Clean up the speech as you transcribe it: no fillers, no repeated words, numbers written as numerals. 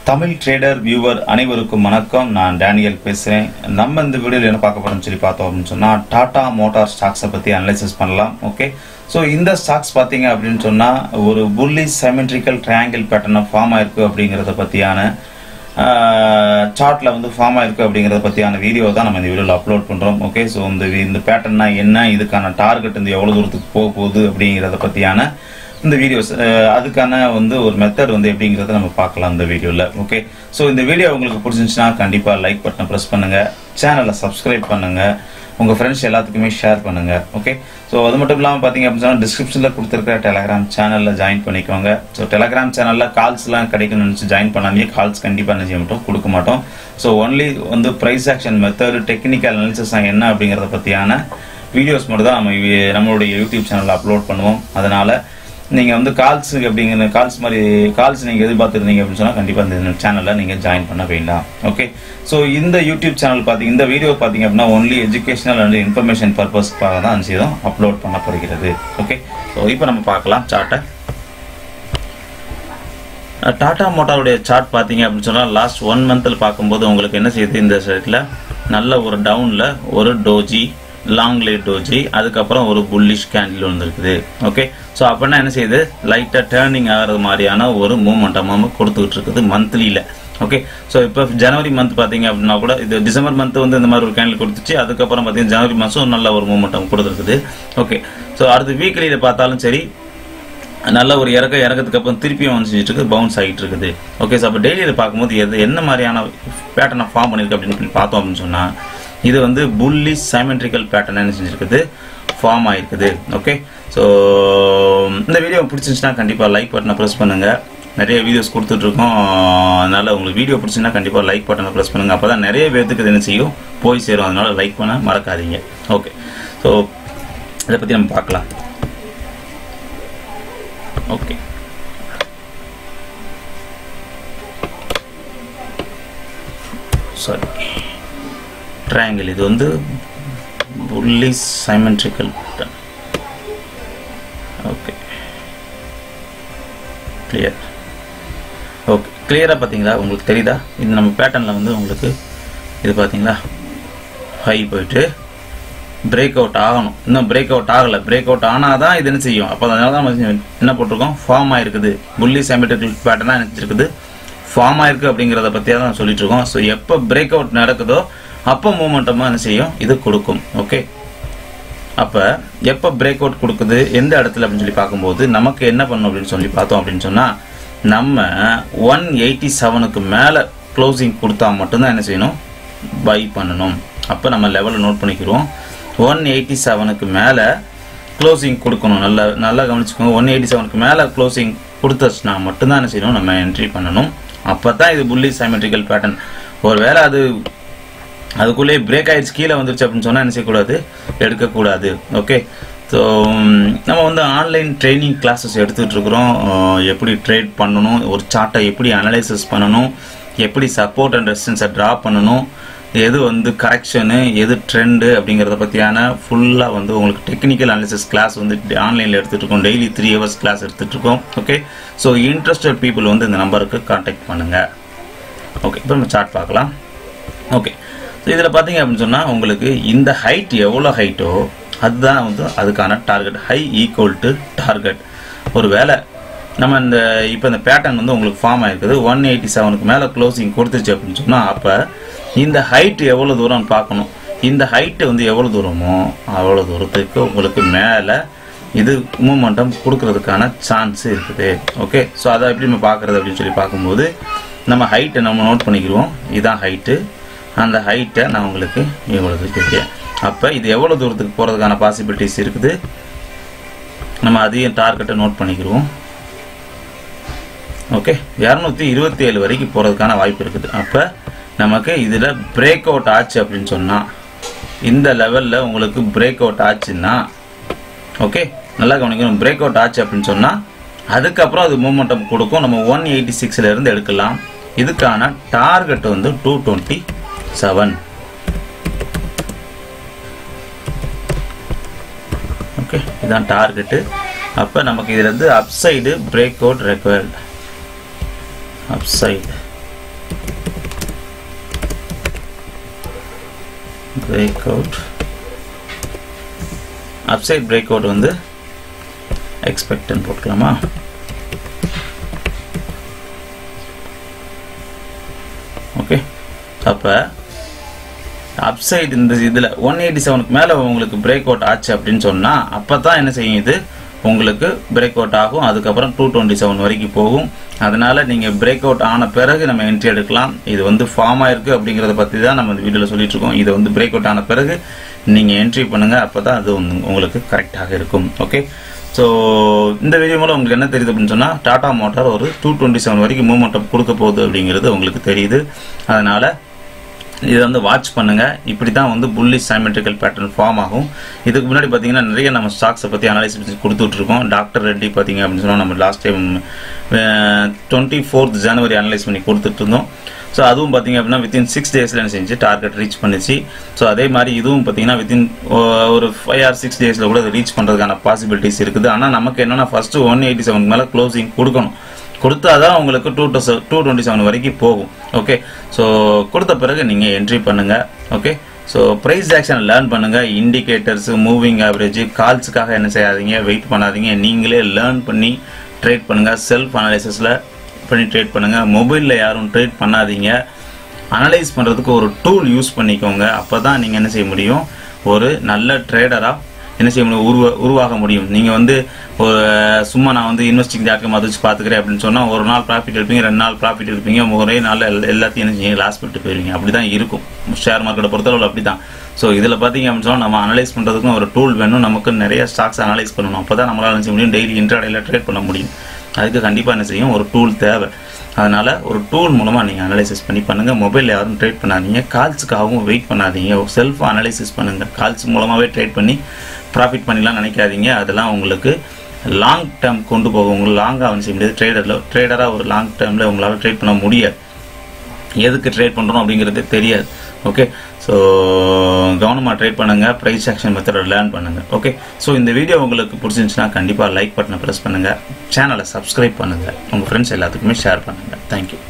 Tamil trader viewer அனைவருக்கும் வணக்கம். நான் டேனியல் பேசுகிறேன். நம்ம இந்த வீடியோவில் என்ன பார்க்க போகிறோம்னு சொல்லி பார்த்தோம் அப்படின்னு சொன்னால் டாடா மோட்டார் ஸ்டாக்ஸை பற்றி அனலைசிஸ் பண்ணலாம். ஓகே, ஸோ இந்த ஸ்டாக்ஸ் பார்த்தீங்க அப்படின்னு சொன்னால் ஒரு புல்லிஷ் சிமெட்ரிக்கல் ட்ரையாங்கிள் பேட்டர்னை ஃபார்ம் ஆயிருக்கு அப்படிங்கிறத பற்றியான சார்ட்டில் வந்து ஃபார்ம் ஆயிருக்கு அப்படிங்கிறத பற்றியான வீடியோ தான் நம்ம இந்த வீடியோவில் அப்லோட் பண்ணுறோம். ஓகே, ஸோ இந்த பேட்டர்னா என்ன, இதுக்கான டார்கெட் வந்து எவ்வளோ தூரத்துக்கு போக போகுது அப்படிங்கிறத பற்றியான இந்த வீடியோஸ், அதுக்கான வந்து ஒரு மெத்தட் வந்து எப்படிங்கிறத நம்ம பார்க்கலாம் இந்த வீடியோவில். ஓகே, ஸோ இந்த வீடியோ உங்களுக்கு பிடிச்சிருந்துச்சுன்னா கண்டிப்பாக லைக் பட்டனை ப்ரெஸ் பண்ணுங்கள், சேனலை சப்ஸ்கிரைப் பண்ணுங்கள், உங்கள் ஃப்ரெண்ட்ஸ் எல்லாத்துக்குமே ஷேர் பண்ணுங்கள். ஓகே, ஸோ அது மட்டும் இல்லாமல் பார்த்தீங்க அப்படின்னு சொன்னால் டிஸ்கிரிப்ஷனில் கொடுத்துருக்க டெலகிராம் சேனலில் ஜாயின் பண்ணிக்கோங்க. ஸோ டெலகிராம் சேனலில் கால்ஸ்லாம் கிடைக்கும்னு நினச்சி ஜாயின் பண்ணாமே கால்ஸ் கண்டிப்பாக என்ன செய்ய மாட்டோம், கொடுக்க மாட்டோம். ஸோ ஒன்லி வந்து price action method, technical analysis என்ன அப்படிங்கிறத பற்றியான வீடியோஸ் மட்டும் தான் நம்மளுடைய யூடியூப் சேனலில் அப்லோட் பண்ணுவோம். அதனால் நீங்கள் வந்து கால்ஸ் நீங்கள் எதிர்பார்த்துருந்தீங்க அப்படின்னு சொன்னால் கண்டிப்பாக இந்த சேனலில் நீங்கள் ஜாயின் பண்ண வேண்டாம். ஓகே, ஸோ இந்த யூடியூப் சேனல் இந்த வீடியோ பார்த்தீங்க அப்படின்னா ஒன்லி எஜுகேஷனல் அண்ட் இன்ஃபர்மேஷன் பர்பஸ்க்காக தான் செய்தோம் அப்லோட் பண்ணப்படுகிறது. ஓகே, ஸோ இப்போ நம்ம பார்க்கலாம் சார்ட்டை. டாடா மோட்டாருடைய சார்ட் பார்த்தீங்க அப்படின்னு சொன்னால் லாஸ்ட் 1 மந்தில் பார்க்கும்போது உங்களுக்கு என்ன செய்யுது, இந்த சைட்டில் நல்ல ஒரு டவுனில் ஒரு டோஜி, லாங் லைட் டோஜி, அதுக்கப்புறம் ஒரு புல்லிஷ் கேண்டில் வந்துருக்குது. ஓகே, ஸோ அப்படின்னா என்ன செய்யுது, லைட்டாக டேர்னிங் ஆகிறது மாதிரியான ஒரு மூமெண்ட்டமாக கொடுத்துக்கிட்டு இருக்குது மந்த்லியில். ஓகே, ஸோ இப்போ ஜனவரி மந்த் பார்த்தீங்க அப்படின்னா கூட, இது டிசம்பர் மந்த் வந்து இந்த மாதிரி ஒரு கேண்டில் கொடுத்துச்சு, அதுக்கப்புறம் பார்த்தீங்கன்னா ஜனவரி மாதம் நல்ல ஒரு மூமெண்டம் கொடுத்துருக்குது. ஓகே, ஸோ அடுத்து வீக்லியில் பார்த்தாலும் சரி நல்ல ஒரு இறக்கத்துக்கு அப்புறம் திருப்பியும் வந்து செஞ்சுட்டு இருக்குது, பவுன்ஸ் ஆகிட்டு இருக்குது. ஓகே, ஸோ அப்போ டெய்லியில் பார்க்கும்போது என்ன மாதிரியான பேட்டர்னை ஃபார்ம் பண்ணியிருக்கு அப்படின்னு சொல்லி பார்த்தோம் அப்படின்னு சொன்னால் இது வந்து புல்லிஷ் சிமெட்ரிக்கல் பேட்டர்ன் என்ன செஞ்சுருக்குது, ஃபார்ம் ஆகிருக்குது. ஓகே, ஸோ இந்த வீடியோ பிடிச்சிருந்துச்சுன்னா கண்டிப்பாக லைக் பட்டனை ப்ரெஸ் பண்ணுங்கள். நிறைய வீடியோஸ் கொடுத்துட்ருக்கோம், அதனால் உங்களுக்கு வீடியோ பிடிச்சிருந்தா கண்டிப்பாக லைக் பட்டனை ப்ரெஸ் பண்ணுங்கள். அப்போ தான் நிறைய பேர்த்துக்கு என்ன செய்யும், போய் சேரும். அதனால் லைக் பண்ண மறக்காதீங்க. ஓகே, ஸோ இதை பற்றி நம்ம பார்க்கலாம். ஓகே, சாரி, ட்ரையாங்கிள், இது வந்து bullish symmetrical pattern. Okay, clear. Okay, கிளியராக பார்த்தீங்களா, உங்களுக்கு தெரியுதா? இது நம்ம பேட்டர்னில் வந்து உங்களுக்கு இது பார்த்தீங்களா, ஹை போயிட்டு பிரேக் அவுட் ஆகணும். இன்னும் பிரேக் அவுட் ஆகலை. பிரேக் அவுட் ஆனால் தான் இது என்ன செய்யும். அப்போ அதனால தான் என்ன போட்டிருக்கோம், ஃபார்ம் ஆகிருக்குது. புல்லிஷ் சிமெட்ரிக்கல் பேட்டர்னாக நினச்சிருக்குது, ஃபார்ம் ஆயிருக்கு அப்படிங்கிறத பற்றியாக தான் சொல்லிட்டு இருக்கோம். ஸோ எப்போ பிரேக் அவுட் நடக்குதோ அப்போ மூமெண்டமாக என்ன செய்யும், இது கொடுக்கும். ஓகே, அப்போ எப்போ பிரேக் அவுட் கொடுக்குது, எந்த இடத்துல அப்படின்னு சொல்லி பார்க்கும்போது நமக்கு என்ன பண்ணணும் அப்படின்னு சொல்லி பார்த்தோம் அப்படின்னு சொன்னால் நம்ம 187க்கு மேலே க்ளோசிங் கொடுத்தா மட்டும்தான் என்ன செய்யணும், பை பண்ணணும். அப்போ நம்ம லெவலில் நோட் பண்ணிக்கிறோம். 187க்கு மேலே க்ளோசிங் கொடுக்கணும். நல்லா கவனிச்சுக்கோங்க. 187க்கு மேலே க்ளோசிங் கொடுத்துச்சுன்னா மட்டும்தான் என்ன செய்யணும், நம்ம என்ட்ரி பண்ணணும். அப்போ தான் இது புல்லிஷ் சிமெட்ரிக்கல் பேட்டர்ன். ஒரு வேளை அதுக்குள்ளே பிரேக் ஆகிடுச்சு, கீழே வந்துருச்சு அப்படின்னு சொன்னால் என்ன செய்யக்கூடாது, எடுக்கக்கூடாது. ஓகே, ஸோ நம்ம வந்து ஆன்லைன் ட்ரைனிங் கிளாஸஸ் எடுத்துகிட்டு இருக்கிறோம். எப்படி ட்ரேட் பண்ணணும், ஒரு சார்ட்டை எப்படி அனலைசிஸ் பண்ணணும், எப்படி சப்போர்ட் அண்ட் ரெசிஸ்டன்ஸை ட்ரா பண்ணணும், எது வந்து கரெக்ஷனு, எது ட்ரெண்டு அப்படிங்கிறத பற்றியான ஃபுல்லாக வந்து உங்களுக்கு டெக்னிக்கல் அனாலிசிஸ் கிளாஸ் வந்து ஆன்லைனில் எடுத்துகிட்டு இருக்கோம். டெய்லி 3 hours கிளாஸ் எடுத்துகிட்டு இருக்கோம். ஓகே, ஸோ இன்ட்ரெஸ்டட் பீப்புள் வந்து இந்த நம்பருக்கு கான்டாக்ட் பண்ணுங்கள். ஓகே, இப்போ நம்ம சார்ட் பார்க்கலாம். ஓகே, ஸோ இதில் பார்த்தீங்க அப்படின்னு சொன்னால் உங்களுக்கு இந்த ஹைட் எவ்வளோ ஹைட்டோ அதுதான் வந்து அதுக்கான target. High equal to target. ஒரு வேளை நம்ம இப்போ இந்த பேட்டர்ன் வந்து உங்களுக்கு ஃபார்ம் ஆகிருக்குது, 187க்கு மேலே க்ளோசிங் கொடுத்துச்சு அப்படின்னு சொன்னால் அப்போ இந்த ஹைட்டு எவ்வளோ தூரம்னு பார்க்கணும். இந்த ஹைட்டு வந்து எவ்வளோ தூரமோ அவ்வளோ தூரத்துக்கு உங்களுக்கு மேலே இது மூமெண்டம் கொடுக்கறதுக்கான சான்ஸ் இருக்குது. ஓகே, ஸோ அதை எப்படி நம்ம பார்க்குறது அப்படின்னு சொல்லி பார்க்கும்போது நம்ம ஹைட்டை நம்ம நோட் பண்ணிக்கிடுவோம். இதுதான் ஹைட்டு. அந்த ஹைட்டை நான் உங்களுக்கு எவ்வளோ இருக்கேன். அப்போ இது எவ்வளோ தூரத்துக்கு போகிறதுக்கான பாசிபிலிட்டிஸ் இருக்குது, நம்ம அதையும் டார்கெட்டை நோட் பண்ணிக்கிடுவோம். ஓகே, 227 வரைக்கும் போகிறதுக்கான வாய்ப்பு இருக்குது. அப்போ நமக்கு இதில் பிரேக் அவுட் ஆச்சு அப்படின்னு சொன்னால், இந்த லெவலில் உங்களுக்கு பிரேக் அவுட் ஆச்சுன்னா, ஓகே நல்லா கவனிக்கணும், பிரேக் அவுட் ஆச்சு அப்படின்னு சொன்னால் அதுக்கப்புறம் அது மூமெண்டம் கொடுக்கும். நம்ம 186லேருந்து எடுக்கலாம். இதுக்கான டார்கெட் வந்து 227. ஓகே, இதுதான் டார்கெட்டு. அப்போ நமக்கு இதில் வந்து upside break out required. upside breakout upside breakout வந்து expect ன்னு போட்டுக்கலாமா ஓகே அப்ப upside இந்த இதுல 187 க்கு மேல உங்களுக்கு பிரேக் அவுட் ஆச்சு அப்படினு சொன்னா அப்பதான் என்ன செய்யும் இது உங்களுக்கு பிரேக் அவுட் ஆகும் அதுக்கு அப்புறம் 227 வரைக்கும் போகும் அதனால நீங்க பிரேக் அவுட் ஆன பிறகு நம்ம என்ட்ரி எடுக்கலாம் இது வந்து ஃபார்ம் ஆயிருக்கு அப்படிங்கறத பத்தி தான் நம்ம இந்த வீடியோல சொல்லிட்டு இருக்கோம் இது வந்து பிரேக் அவுட் ஆன பிறகு நீங்க என்ட்ரி பண்ணுங்க அப்பதான் அது உங்களுக்கு கரெக்ட்டாக இருக்கும் ஓகே சோ இந்த வீடியோ மூலம் உங்களுக்கு என்ன தெரியுது அப்படினு சொன்னா டாடா மோட்டார் ஒரு 227 வரைக்கும் மூவ்மென்ட் கொடுக்க போகுது அப்படிங்கிறது உங்களுக்கு தெரியுது அதனால இத வந்து வாட்ச் பண்ணுங்க இப்படி தான் வந்து புல்லிஷ் சைமெட்ரிக்கல் பேட்டர்ன் ஃபார்ம் ஆகும் இதுக்கு முன்னாடி பாத்தீங்கன்னா நிறைய நம்ம ஸ்டாக்ஸ் பத்தி அனலைசிஸ் கொடுத்துட்டு இருக்கோம் டாக்டர் ரெட்டி பாத்தீங்க அப்படினு சொன்னா நம்ம லாஸ்ட் டைம் 24th ஜனவரி அனலைஸ் பண்ணி கொடுத்துட்டு இருந்தோம் சோ அதுவும் பாத்தீங்க அப்படினா within 6 டேஸ்ல என்ன செஞ்சு டார்கெட் ரீச் பண்ணிச்சு சோ அதே மாதிரி இதுவும் பாத்தீங்கன்னா within ஒரு 5 or 6 டேஸ்ல கூட ரீச் பண்றதுக்கான பாசிபிலிட்டிஸ் இருக்குது ஆனா நமக்கு என்னன்னா ஃபர்ஸ்ட் 187 மேல க்ளோசிங் கொடுக்கணும் கொடுத்தாதான் உங்களுக்கு 227 வரைக்கும் போகும் ஓகே சோ கொடுத்த பிறகு நீங்க என்ட்ரி பண்ணுங்க okay so price action learn பண்ணுங்க இண்டிகேட்டர்ஸ் மூவிங் ஆவரேஜ் கால்ஸ்க்காக என்ன செய்யாதீங்க வெயிட் பண்ணாதீங்க நீங்களே லேர்ன் பண்ணி ட்ரேட் பண்ணுங்க செல்ஃப் அனலைசிஸ்ல பண்ணி ட்ரேட் பண்ணுங்க மொபைல்ல யாரும் ட்ரேட் பண்ணாதீங்க அனலைஸ் பண்றதுக்கு ஒரு டூல் யூஸ் பண்ணிக்கோங்க அப்பதான் நீங்க என்ன செய்ய முடியும் ஒரு நல்ல ட்ரேடரா என்ன செய்ய முடியும் உருவாக முடியும் நீங்க வந்து சும்மா நான் வந்து இன்வெஸ்டிங்.com அது வச்சு பாத்துக்கிறேன் அப்படினு சொன்னா ஒரு நாள் ப்ராஃபிட் எடுப்பீங்க ரெண்டு நாள் ப்ராஃபிட் எடுப்பீங்க ஒரே நாள்ல எல்லாத்தையும் என்ன செய்ய லாஸ் பண்ணிட்டு போயிருவீங்க அப்படிதான் இருக்கும் ஷேர் மார்க்கெட்டை பொறுத்தளவுல அப்படிதான் சோ இதுல பாத்தீங்க அப்படினு சொன்னா நம்ம அனலைஸ் பண்றதுக்கு ஒரு டூல் வேணும் நமக்கு நிறைய ஸ்டாக்ஸ் அனலைஸ் பண்ணனும் அப்பதான் நம்மளால என்ன செய்ய முடியும் டெய்லி இன்ட்ராடேல ட்ரேட் பண்ண முடியும் அதுக்கு கண்டிப்பா என்ன செய்யும் ஒரு டூல் தேவை அதனால ஒரு டூல் மூலமா நீங்க அனலைசிஸ் பண்ணி பண்ணுங்க மொபைல்ல யாரும் ட்ரேட் பண்ணாதீங்க கால்ஸ்க்காகவும் வெயிட் பண்ணாதீங்க செல்ஃப் அனலைசிஸ் பண்ணுங்க கால்ஸ் மூலமாவே ட்ரேட் பண்ணி ப்ராஃபிட் பண்ணிடலாம் நினைக்காதீங்க அதெல்லாம் உங்களுக்கு லாங் டேர்ம் கொண்டு போகும் உங்களுக்கு லாங்கா வந்து செய்ய முடியாது ட்ரேடரா ஒரு லாங் டேர்ம்ல உங்களால ட்ரேட் பண்ண முடியாது எதுக்கு ட்ரேட் பண்றோம் அப்படிங்கிறது தெரியாது ஓகே சோ கவனமா ட்ரேட் பண்ணுங்க பிரைஸ் ஆக்ஷன் மெத்தட லேர்ன் பண்ணுங்க ஓகே சோ இந்த வீடியோ உங்களுக்கு பிடிச்சிருந்துச்சுனா கண்டிப்பா லைக் பட்டனை பிரஸ் பண்ணுங்க சேனலை சப்ஸ்கிரைப் பண்ணுங்க உங்க ஃப்ரெண்ட்ஸ் எல்லாத்துக்குமே ஷேர் பண்ணுங்க Thank you